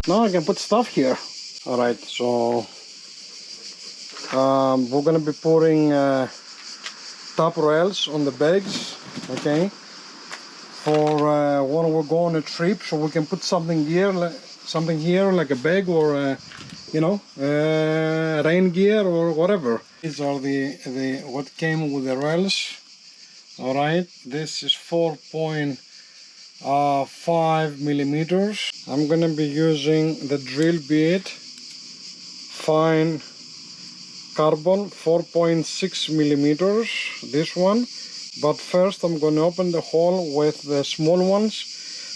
Now I can put stuff here. Alright, so we're gonna be putting top rails on the bags, okay, for when we go on a trip, so we can put something here like a bag or you know, rain gear or whatever. These are the what came with the rails. All right, this is 4.5 millimeters. I'm gonna be using the drill bit, fine carbon, 4.6 millimeters, this one. But first I'm gonna open the hole with the small ones.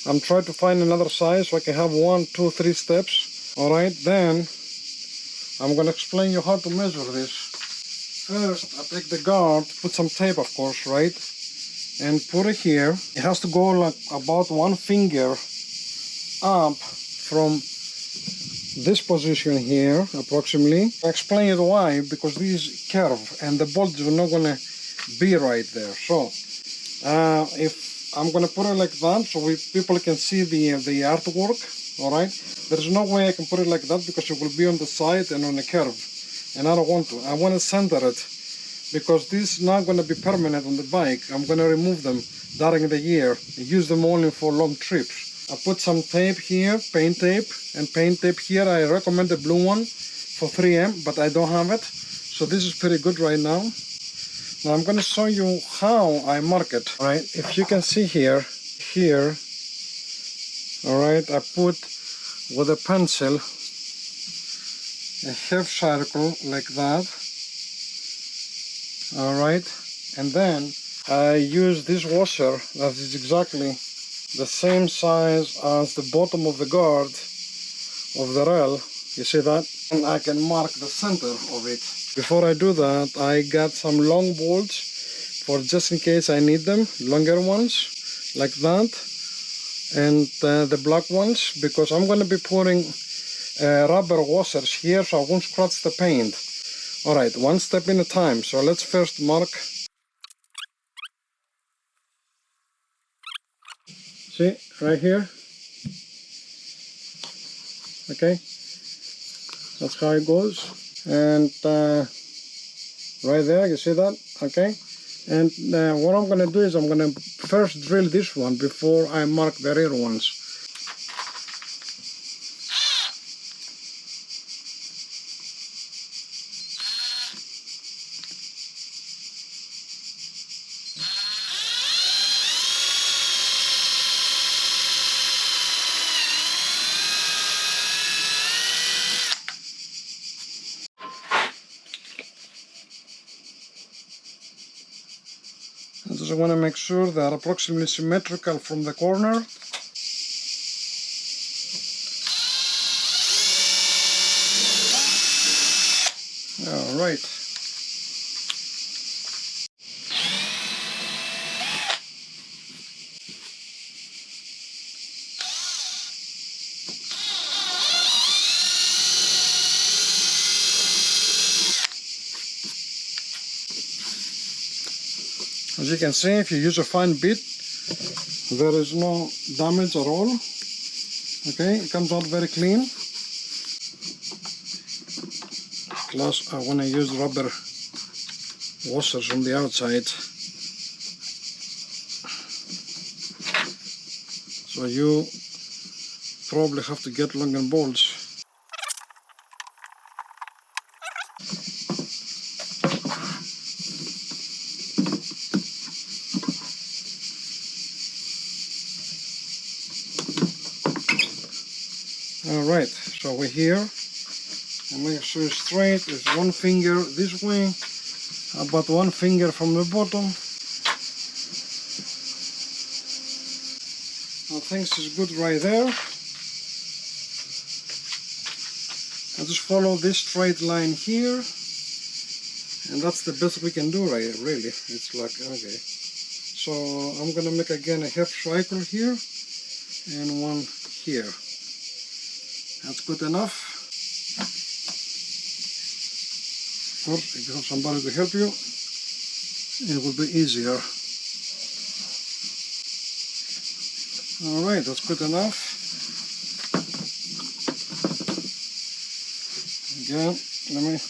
I'm trying to find another size so I can have 1, 2, 3 steps. All right, then I'm gonna explain you how to measure this. First, I take the guard, put some tape, of course, right, and put it here. It has to go like about 1 finger up from this position here, approximately. I explain it why, because this is curve and the bolts are not gonna be right there. So if I'm gonna put it like that, so people can see the artwork. All right, there's no way I can put it like that because it will be on the side and on a curve, and I don't want to. I want to center it because this is not going to be permanent on the bike. I'm going to remove them during the year, use them only for long trips. I put some tape here, paint tape, and paint tape here. I recommend the blue one for 3M, but I don't have it, so this is pretty good right now. Now I'm going to show you how I mark it. All right, if you can see here, all right, I put with a pencil a half circle like that. All right, and then I use this washer that is exactly the same size as the bottom of the guard of the rail. You see that? And I can mark the center of it. Before I do that, I got some long bolts for just in case I need them, longer ones like that, and the black ones, because I'm going to be putting rubber washers here so I won't scratch the paint. Alright, one step in a time. So let's first mark. See, right here. Okay, that's how it goes. And right there, you see that? Okay. And what I'm going to do is I'm going to first drill this one before I mark the rear ones. I just want to make sure they are approximately symmetrical from the corner. All right. As you can see, if you use a fine bit, there is no damage at all. Okay, it comes out very clean. Plus, I want to use rubber washers on the outside. So you probably have to get longer bolts. Alright, so we're here, and make sure it's straight. It's 1 finger this way, about 1 finger from the bottom. Now things is good right there. I just follow this straight line here, and that's the best we can do, right? Really, it's like, okay. So I'm gonna make again a half cycle here and 1 here. That's good enough. Of course, if you have somebody to help you, it will be easier. Alright, that's good enough. Again, let me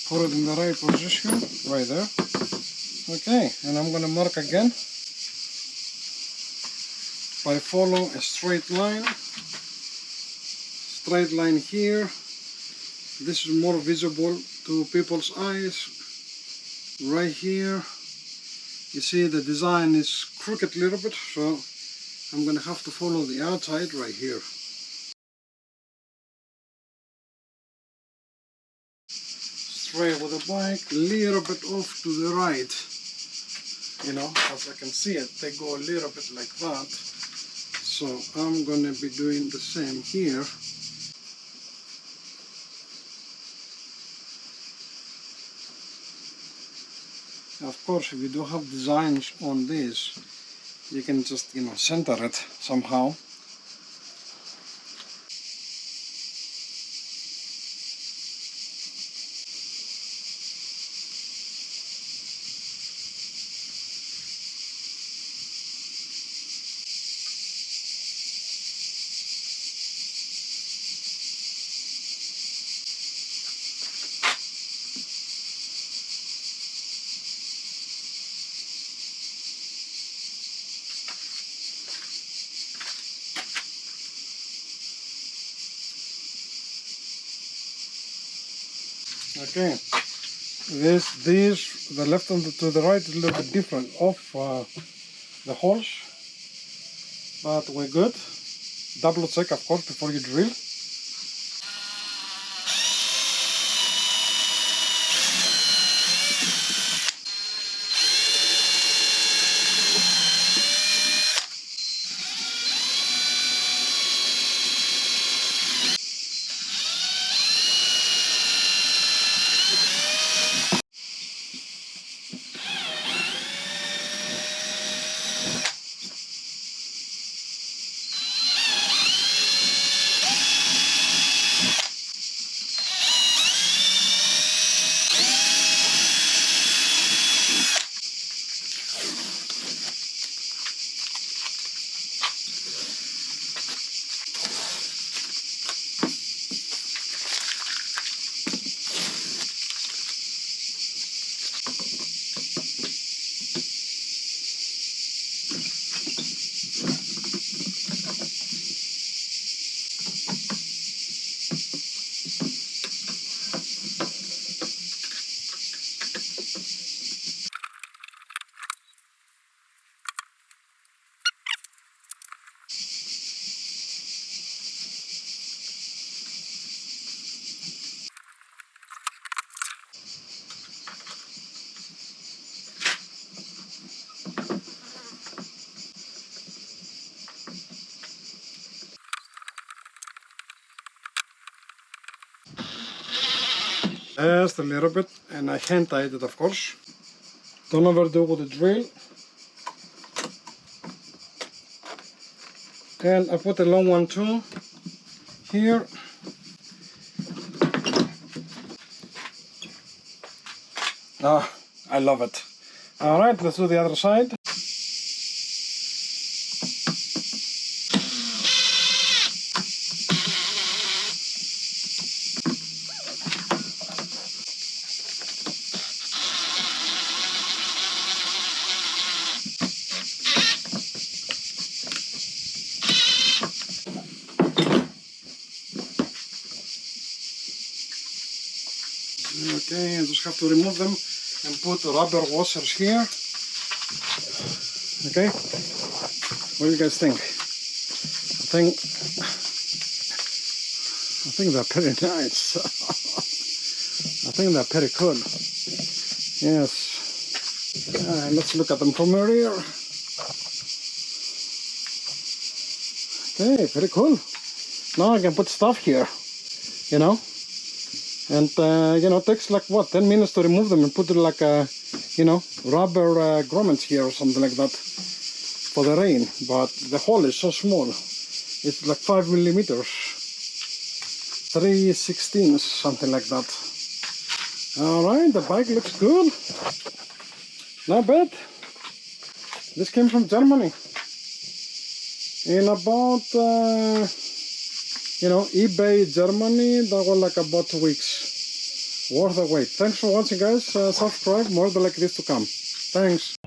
put it in the right position, right there. Okay, and I'm going to mark again by follow a straight line here. This is more visible to people's eyes. Right here, you see the design is crooked a little bit, so I'm going to have to follow the outside right here. Straight with the bike, a little bit off to the right. You know, as I can see it, they go a little bit like that. So I'm going to be doing the same here. Of course, if you do have designs on this, you can just, you know, center it somehow. Okay, the left and to the right is a little bit different of the holes, but we're good. Double check, of course, before you drill. Just a little bit, and I hand tied it, of course. Don't overdo with the drill. And I put a long one too here. Ah, I love it. Alright, let's do the other side. Okay, I just have to remove them and put rubber washers here. Okay, what do you guys think? I think they're pretty nice. I think they're pretty cool. Yes. Let's look at them from here. Okay, pretty cool. Now I can put stuff here, you know. And, you know, it takes like, what, 10 minutes to remove them and put it like, you know, rubber grommets here or something like that for the rain. But the hole is so small. It's like 5 millimeters. 3/16, something like that. Alright, the bike looks good. Not bad. This came from Germany. In about you know, eBay Germany, that was like about 2 weeks. Worth the wait. Thanks for watching, guys. Subscribe, more like this to come. Thanks.